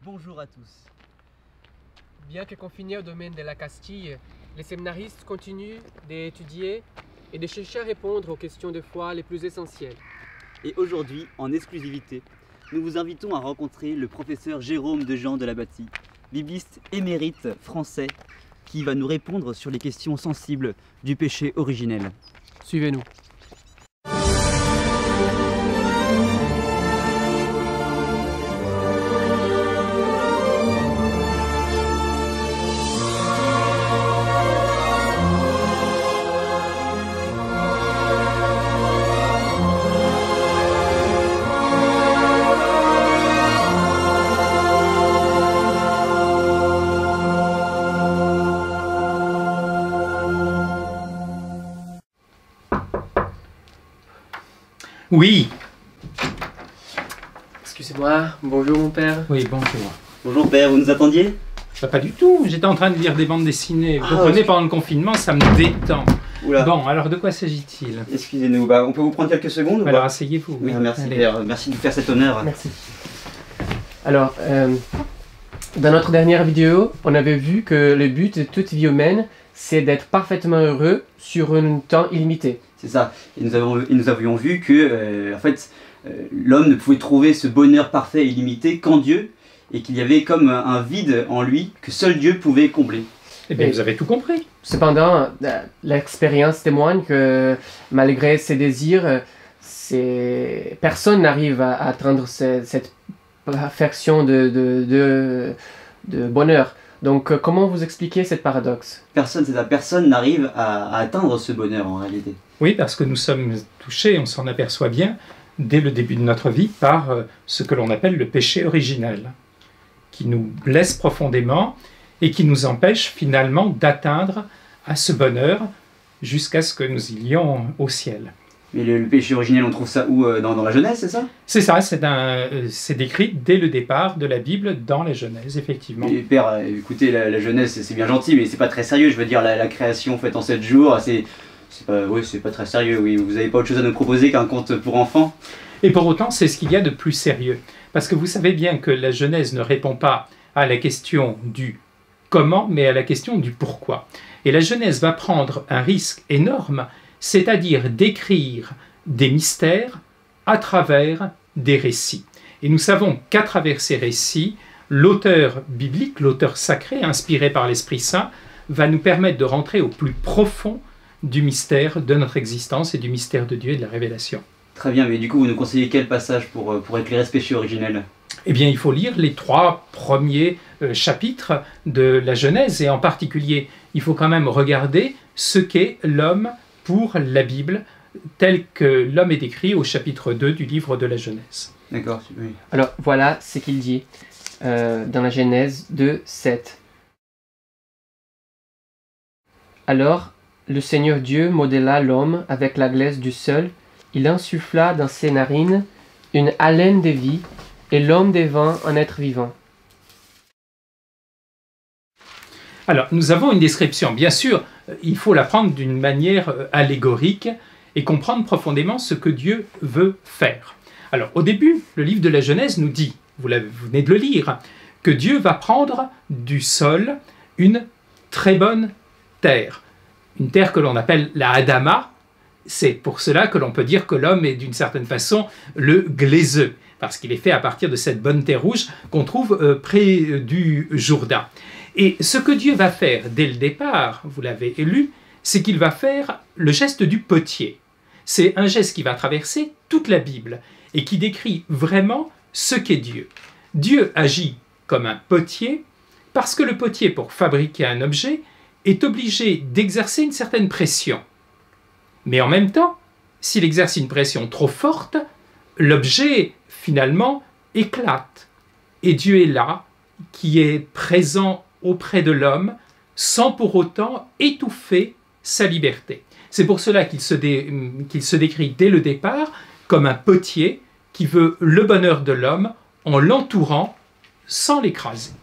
Bonjour à tous. Bien que confinés au domaine de la Castille, les séminaristes continuent d'étudier et de chercher à répondre aux questions de foi les plus essentielles. Et aujourd'hui, en exclusivité, nous vous invitons à rencontrer le professeur Jérôme Dejean de la Bâtie, bibliste émérite français, qui va nous répondre sur les questions sensibles du péché originel. Suivez-nous. Oui. Excusez-moi, bonjour mon père. Oui, bonjour. Bonjour père, vous nous attendiez? Pas du tout, j'étais en train de lire des bandes dessinées. Vous Ah, comprenez, ok. pendant le confinement, ça me détend. Oula. Bon, alors de quoi s'agit-il? Excusez-nous, on peut vous prendre quelques secondes ou Alors pas? asseyez-vous. Oui, merci Allez. père, merci de nous faire cet honneur. Merci. Alors, dans notre dernière vidéo, on avait vu que le but de toute vie humaine, c'est d'être parfaitement heureux sur un temps illimité. C'est ça, et nous avions vu que l'homme ne pouvait trouver ce bonheur parfait et illimité qu'en Dieu, et qu'il y avait comme un vide en lui que seul Dieu pouvait combler. Eh bien, Et- vous avez tout compris. Cependant, l'expérience témoigne que malgré ses désirs, personne n'arrive à atteindre cette perfection de bonheur. Donc, comment vous expliquez cette paradoxe? Personne n'arrive à atteindre ce bonheur en réalité. Oui, parce que nous sommes touchés, on s'en aperçoit bien, dès le début de notre vie, par ce que l'on appelle le péché originel, qui nous blesse profondément et qui nous empêche finalement d'atteindre à ce bonheur jusqu'à ce que nous ilions au ciel. Mais le péché originel, on trouve ça où? Dans la Genèse, c'est ça? C'est ça, c'est décrit dès le départ de la Bible dans la Genèse, effectivement. Et père, écoutez, la Genèse, c'est bien gentil, mais c'est pas très sérieux. Je veux dire, la création faite en 7 jours, c'est pas très sérieux. Oui, vous avez pas autre chose à nous proposer qu'un conte pour enfants? Et pour autant, c'est ce qu'il y a de plus sérieux. Parce que vous savez bien que la Genèse ne répond pas à la question du comment, mais à la question du pourquoi. Et la Genèse va prendre un risque énorme, c'est-à-dire d'écrire des mystères à travers des récits. Et nous savons qu'à travers ces récits, l'auteur biblique, l'auteur sacré, inspiré par l'Esprit Saint, va nous permettre de rentrer au plus profond du mystère de notre existence et du mystère de Dieu et de la révélation. Très bien, mais du coup, vous nous conseillez quel passage pour éclairer ce péché originel? Eh bien, il faut lire les 3 premiers chapitres de la Genèse, et en particulier, il faut quand même regarder ce qu'est l'homme pour la Bible, tel que l'homme est décrit au chapitre 2 du livre de la Genèse. D'accord, oui. Alors, voilà ce qu'il dit dans la Genèse 2, 7. Alors, le Seigneur Dieu modéla l'homme avec la glaise du sol. Il insuffla dans ses narines une haleine de vie, et l'homme devint un être vivant. Alors, nous avons une description. Bien sûr, il faut la prendre d'une manière allégorique et comprendre profondément ce que Dieu veut faire. Alors, au début, le livre de la Genèse nous dit, vous venez de le lire, que Dieu va prendre du sol une très bonne terre. Une terre que l'on appelle la Adama. C'est pour cela que l'on peut dire que l'homme est d'une certaine façon le glaiseux, parce qu'il est fait à partir de cette bonne terre rouge qu'on trouve près du Jourdain. Et ce que Dieu va faire dès le départ, vous l'avez lu, c'est qu'il va faire le geste du potier. C'est un geste qui va traverser toute la Bible et qui décrit vraiment ce qu'est Dieu. Dieu agit comme un potier parce que le potier, pour fabriquer un objet, est obligé d'exercer une certaine pression. Mais en même temps, s'il exerce une pression trop forte, l'objet, finalement, éclate. Et Dieu est là, qui est présent auprès de l'homme, sans pour autant étouffer sa liberté. C'est pour cela qu'il se décrit dès le départ comme un potier qui veut le bonheur de l'homme en l'entourant sans l'écraser.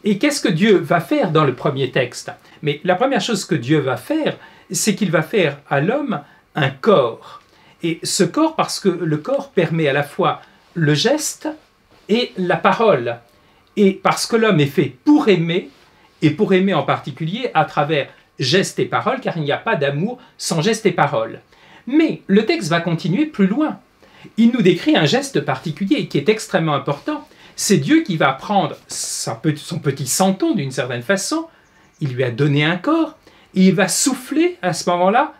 Et qu'est-ce que Dieu va faire dans le premier texte? Mais la première chose que Dieu va faire, c'est qu'il va faire à l'homme un corps. Et ce corps, parce que le corps permet à la fois le geste et la parole. Et parce que l'homme est fait pour aimer, et pour aimer en particulier à travers gestes et paroles, car il n'y a pas d'amour sans gestes et paroles. Mais le texte va continuer plus loin. Il nous décrit un geste particulier qui est extrêmement important. C'est Dieu qui va prendre son petit santon d'une certaine façon, il lui a donné un corps, et il va souffler à ce moment-là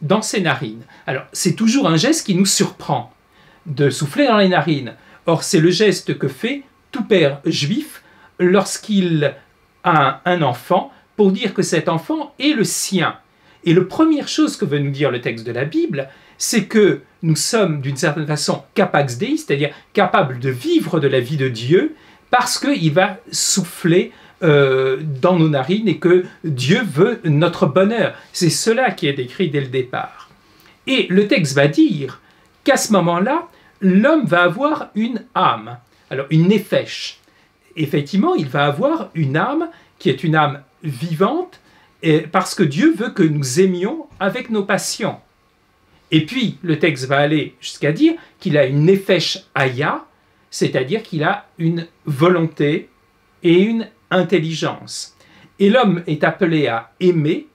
dans ses narines. Alors, c'est toujours un geste qui nous surprend, de souffler dans les narines. Or, c'est le geste que fait tout père juif lorsqu'il a un enfant, pour dire que cet enfant est le sien. Et la première chose que veut nous dire le texte de la Bible, c'est que nous sommes d'une certaine façon capax Dei, c'est-à-dire capables de vivre de la vie de Dieu, parce qu'il va souffler dans nos narines et que Dieu veut notre bonheur. C'est cela qui est décrit dès le départ. Et le texte va dire qu'à ce moment-là, l'homme va avoir une âme, alors une néphesh. Effectivement, il va avoir une âme qui est une âme vivante, parce que Dieu veut que nous aimions avec nos passions. Et puis, le texte va aller jusqu'à dire qu'il a une nefesh haya, c'est-à-dire qu'il a une volonté et une intelligence. Et l'homme est appelé à aimer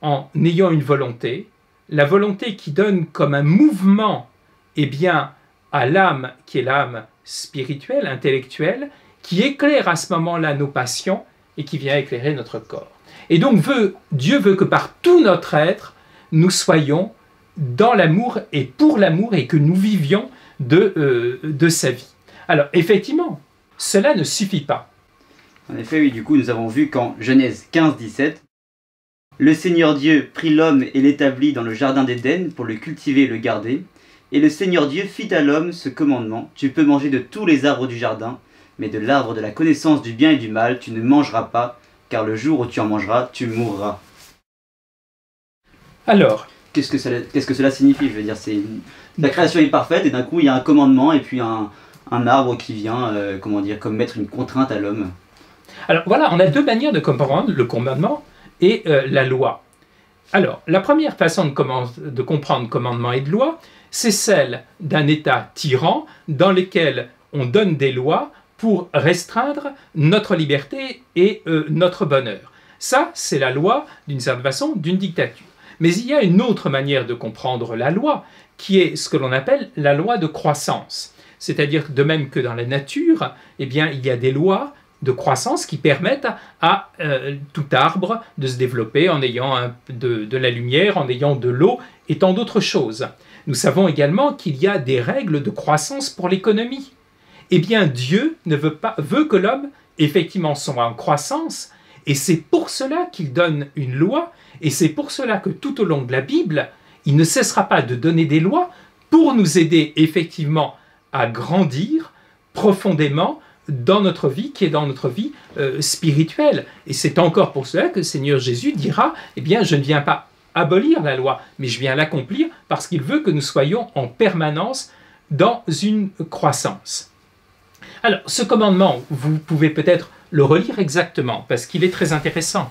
en ayant une volonté, la volonté qui donne comme un mouvement à l'âme qui est l'âme spirituelle, intellectuelle, qui éclaire à ce moment-là nos passions et qui vient éclairer notre corps. Et donc Dieu veut que par tout notre être, nous soyons dans l'amour et pour l'amour et que nous vivions de sa vie. Alors effectivement, cela ne suffit pas. En effet, oui, du coup, nous avons vu qu'en Genèse 15, 17, le Seigneur Dieu prit l'homme et l'établit dans le jardin d'Éden pour le cultiver et le garder. Et le Seigneur Dieu fit à l'homme ce commandement: tu peux manger de tous les arbres du jardin, mais de l'arbre de la connaissance du bien et du mal, tu ne mangeras pas, car le jour où tu en mangeras, tu mourras. Alors, qu'est-ce que cela signifie? Je veux dire, la création est parfaite et d'un coup il y a un commandement et puis un arbre qui vient, comme mettre une contrainte à l'homme. Alors voilà, on a deux manières de comprendre le commandement et la loi. Alors, la première façon de comprendre commandement et de loi, c'est celle d'un État tyran dans lequel on donne des lois pour restreindre notre liberté et notre bonheur. Ça, c'est la loi, d'une certaine façon, d'une dictature. Mais il y a une autre manière de comprendre la loi, qui est ce que l'on appelle la loi de croissance. C'est-à-dire, de même que dans la nature, il y a des lois de croissance qui permettent à tout arbre de se développer en ayant de la lumière, en ayant de l'eau et tant d'autres choses. Nous savons également qu'il y a des règles de croissance pour l'économie. Eh bien, Dieu veut que l'homme, effectivement, soit en croissance, et c'est pour cela qu'il donne une loi, et c'est pour cela que tout au long de la Bible, il ne cessera pas de donner des lois pour nous aider, effectivement, à grandir profondément dans notre vie, qui est dans notre vie spirituelle. Et c'est encore pour cela que le Seigneur Jésus dira, eh bien, je ne viens pas abolir la loi, mais je viens l'accomplir parce qu'il veut que nous soyons en permanence dans une croissance. Alors, ce commandement, vous pouvez peut-être le relire exactement, parce qu'il est très intéressant.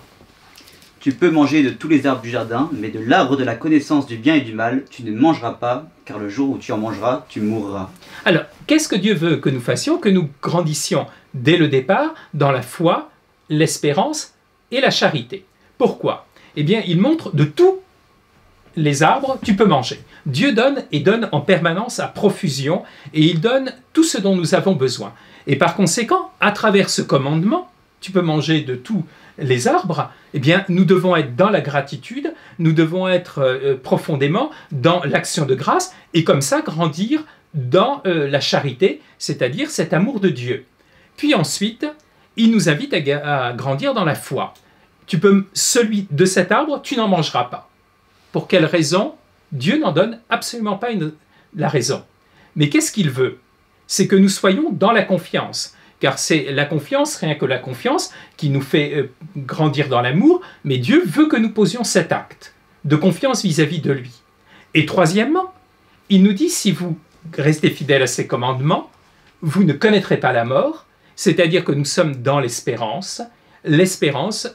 Tu peux manger de tous les arbres du jardin, mais de l'arbre de la connaissance du bien et du mal, tu ne mangeras pas, car le jour où tu en mangeras, tu mourras. Alors, qu'est-ce que Dieu veut que nous fassions? Que nous grandissions dès le départ dans la foi, l'espérance et la charité. Pourquoi? Eh bien, il montre de tous les arbres, tu peux manger. Dieu donne et donne en permanence à profusion, et il donne tout ce dont nous avons besoin. Et par conséquent, à travers ce commandement, tu peux manger de tous les arbres, eh bien, nous devons être dans la gratitude, nous devons être profondément dans l'action de grâce, et comme ça grandir dans la charité, c'est-à-dire cet amour de Dieu. Puis ensuite, il nous invite à grandir dans la foi. Celui de cet arbre, tu n'en mangeras pas. Pour quelle raison? Dieu n'en donne absolument pas la raison. Mais qu'est-ce qu'il veut? C'est que nous soyons dans la confiance. Car c'est la confiance, rien que la confiance, qui nous fait grandir dans l'amour, mais Dieu veut que nous posions cet acte de confiance vis-à-vis de lui. Et troisièmement, il nous dit, si vous restez fidèles à ses commandements, vous ne connaîtrez pas la mort, c'est-à-dire que nous sommes dans l'espérance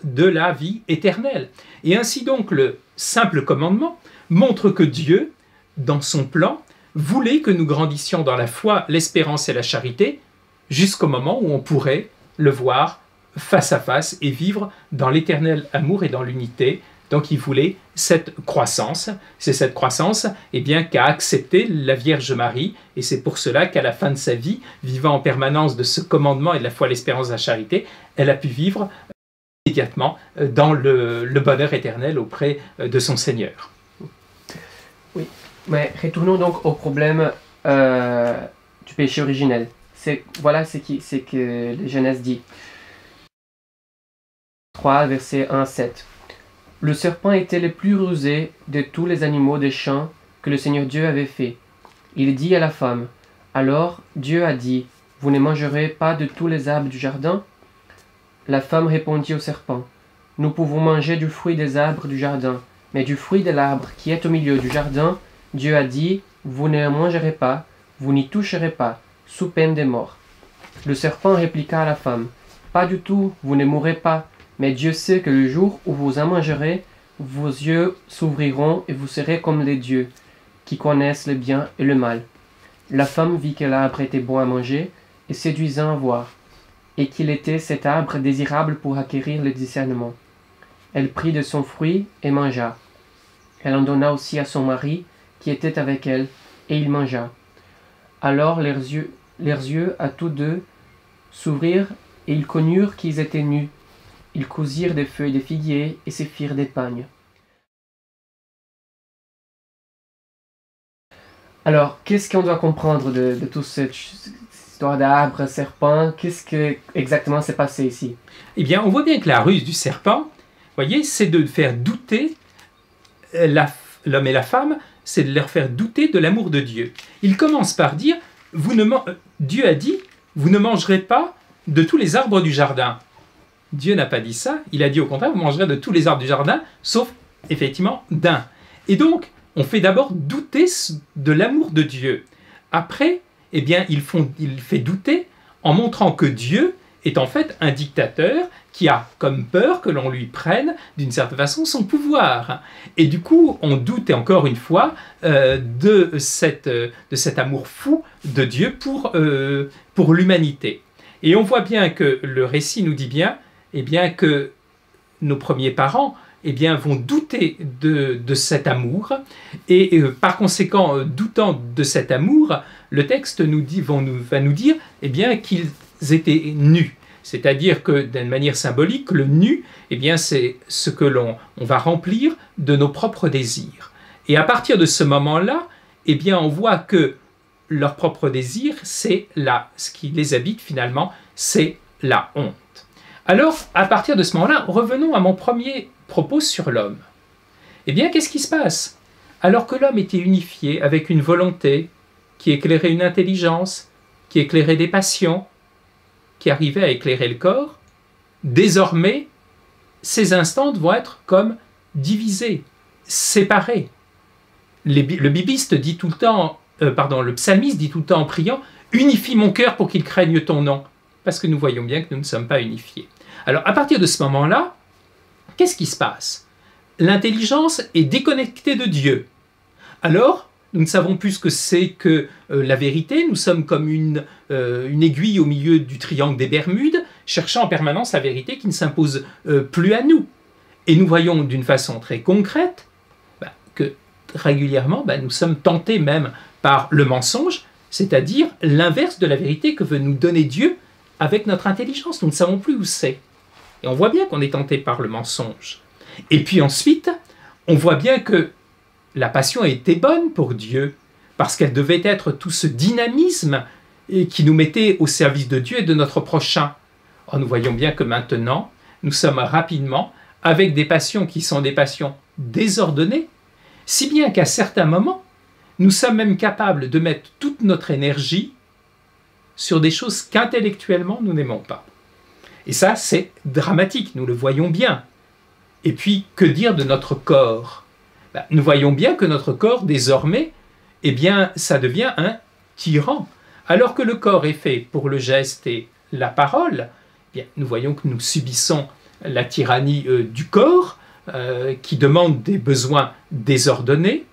de la vie éternelle. Et ainsi donc, le simple commandement montre que Dieu, dans son plan, voulait que nous grandissions dans la foi, l'espérance et la charité, jusqu'au moment où on pourrait le voir face à face et vivre dans l'éternel amour et dans l'unité. Donc il voulait cette croissance. C'est cette croissance qu'a accepté la Vierge Marie, et c'est pour cela qu'à la fin de sa vie, vivant en permanence de ce commandement et de la foi, l'espérance, la charité, elle a pu vivre immédiatement dans le bonheur éternel auprès de son Seigneur. Oui, mais retournons donc au problème du péché originel. Voilà ce que la Genèse dit. 3, versets 1 à 7. Le serpent était le plus rusé de tous les animaux des champs que le Seigneur Dieu avait fait. Il dit à la femme, « Alors Dieu a dit, vous ne mangerez pas de tous les arbres du jardin ?» La femme répondit au serpent, « Nous pouvons manger du fruit des arbres du jardin, mais du fruit de l'arbre qui est au milieu du jardin, Dieu a dit, vous ne mangerez pas, vous n'y toucherez pas, sous peine de mort. » Le serpent répliqua à la femme, « Pas du tout, vous ne mourrez pas, mais Dieu sait que le jour où vous en mangerez, vos yeux s'ouvriront et vous serez comme les dieux, qui connaissent le bien et le mal. » La femme vit que l'arbre était bon à manger et séduisant à voir, et qu'il était cet arbre désirable pour acquérir le discernement. Elle prit de son fruit et mangea. Elle en donna aussi à son mari, qui était avec elle, et il mangea. Alors leurs yeux à tous deux s'ouvrirent, et ils connurent qu'ils étaient nus. Ils cousirent des feuilles de figuier et se firent des pagnes. Alors, qu'est-ce qu'on doit comprendre de toute cette histoire d'arbre, serpent? Qu'est-ce que exactement s'est passé ici? Eh bien, on voit bien que la ruse du serpent, voyez, c'est de faire douter l'homme et la femme, c'est de leur faire douter de l'amour de Dieu. Il commence par dire, Dieu a dit, vous ne mangerez pas de tous les arbres du jardin. Dieu n'a pas dit ça, il a dit au contraire, vous mangerez de tous les arbres du jardin, sauf effectivement d'un. Et donc, on fait d'abord douter de l'amour de Dieu. Après, eh bien, il fait douter en montrant que Dieu est en fait un dictateur qui a comme peur que l'on lui prenne d'une certaine façon son pouvoir. Et du coup, on doute encore une fois de cet amour fou de Dieu pour l'humanité. Et on voit bien que le récit nous dit bien, eh bien que nos premiers parents vont douter de cet amour, et par conséquent, doutant de cet amour, le texte va nous dire eh bien, qu'ils étaient nus. C'est-à-dire que d'une manière symbolique, le nu, eh bien, c'est ce que l'on va remplir de nos propres désirs. Et à partir de ce moment-là, eh bien, on voit que leur propre désir, c'est ce qui les habite finalement, c'est la honte. Alors, à partir de ce moment-là, revenons à mon premier propos sur l'homme. Eh bien, qu'est-ce qui se passe? Alors que l'homme était unifié avec une volonté qui éclairait une intelligence, qui éclairait des passions, qui arrivait à éclairer le corps, désormais, ces instances vont être comme divisées, séparées. Le bibiste dit tout le temps, le psalmiste dit tout le temps en priant, « Unifie mon cœur pour qu'il craigne ton nom », parce que nous voyons bien que nous ne sommes pas unifiés. Alors, à partir de ce moment-là, qu'est-ce qui se passe? L'intelligence est déconnectée de Dieu. Alors, nous ne savons plus ce que c'est que la vérité. Nous sommes comme une aiguille au milieu du triangle des Bermudes, cherchant en permanence la vérité qui ne s'impose plus à nous. Et nous voyons d'une façon très concrète que régulièrement, nous sommes tentés même par le mensonge, c'est-à-dire l'inverse de la vérité que veut nous donner Dieu avec notre intelligence. Nous ne savons plus où c'est. Et on voit bien qu'on est tenté par le mensonge. Et puis ensuite, on voit bien que la passion a été bonne pour Dieu, parce qu'elle devait être tout ce dynamisme qui nous mettait au service de Dieu et de notre prochain. Or, nous voyons bien que maintenant, nous sommes rapidement avec des passions qui sont des passions désordonnées, si bien qu'à certains moments, nous sommes même capables de mettre toute notre énergie sur des choses qu'intellectuellement nous n'aimons pas. Et ça, c'est dramatique, nous le voyons bien. Et puis, que dire de notre corps? Nous voyons bien que notre corps, désormais, eh bien, ça devient un tyran. Alors que le corps est fait pour le geste et la parole, eh bien, nous voyons que nous subissons la tyrannie du corps, qui demande des besoins désordonnés,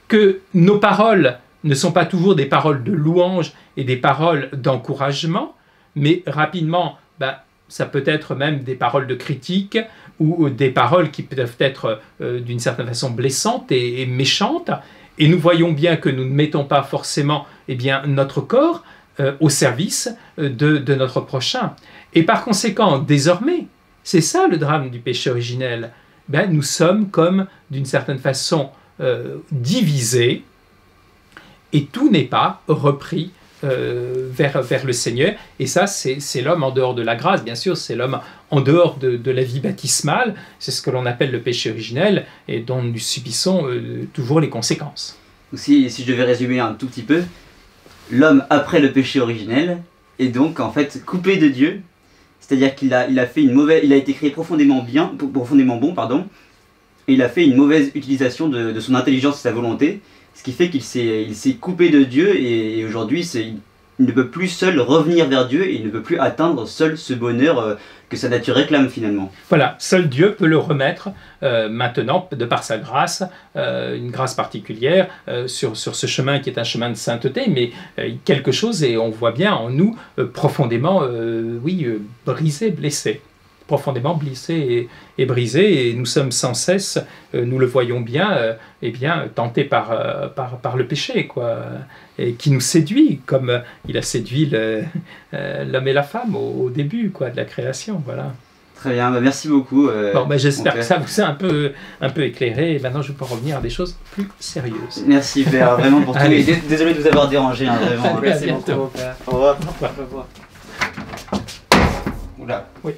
que nos paroles ne sont pas toujours des paroles de louange et des paroles d'encouragement, mais rapidement, ça peut être même des paroles de critique ou des paroles qui peuvent être d'une certaine façon blessantes et méchantes. Et nous voyons bien que nous ne mettons pas forcément notre corps au service de notre prochain. Et par conséquent, désormais, c'est ça le drame du péché originel. Nous sommes comme d'une certaine façon divisés et tout n'est pas repris vers le Seigneur. Et ça, c'est l'homme en dehors de la grâce, bien sûr, c'est l'homme en dehors de la vie baptismale. C'est ce que l'on appelle le péché originel et dont nous subissons toujours les conséquences. Si je devais résumer un tout petit peu, l'homme après le péché originel est donc en fait coupé de Dieu, c'est-à-dire qu'il a été créé profondément bon, et il a fait une mauvaise utilisation de son intelligence et sa volonté, ce qui fait qu'il s'est coupé de Dieu et aujourd'hui il ne peut plus seul revenir vers Dieu et il ne peut plus atteindre seul ce bonheur que sa nature réclame finalement. Voilà, seul Dieu peut le remettre maintenant, de par sa grâce, une grâce particulière, sur ce chemin qui est un chemin de sainteté, mais quelque chose, et on voit bien en nous, profondément, brisé, blessé. Profondément blessé et brisé, et nous sommes sans cesse, nous le voyons bien, tentés par le péché, quoi, et qui nous séduit, comme il a séduit l'homme et la femme au début, quoi, de la création, voilà. Très bien, merci beaucoup. J'espère que ça vous a un peu éclairé, et maintenant je peux revenir à des choses plus sérieuses. Merci Père, vraiment pour tout, et désolé de vous avoir dérangé, vraiment. Merci beaucoup, Père. Au revoir. Au revoir. Oula. Oui.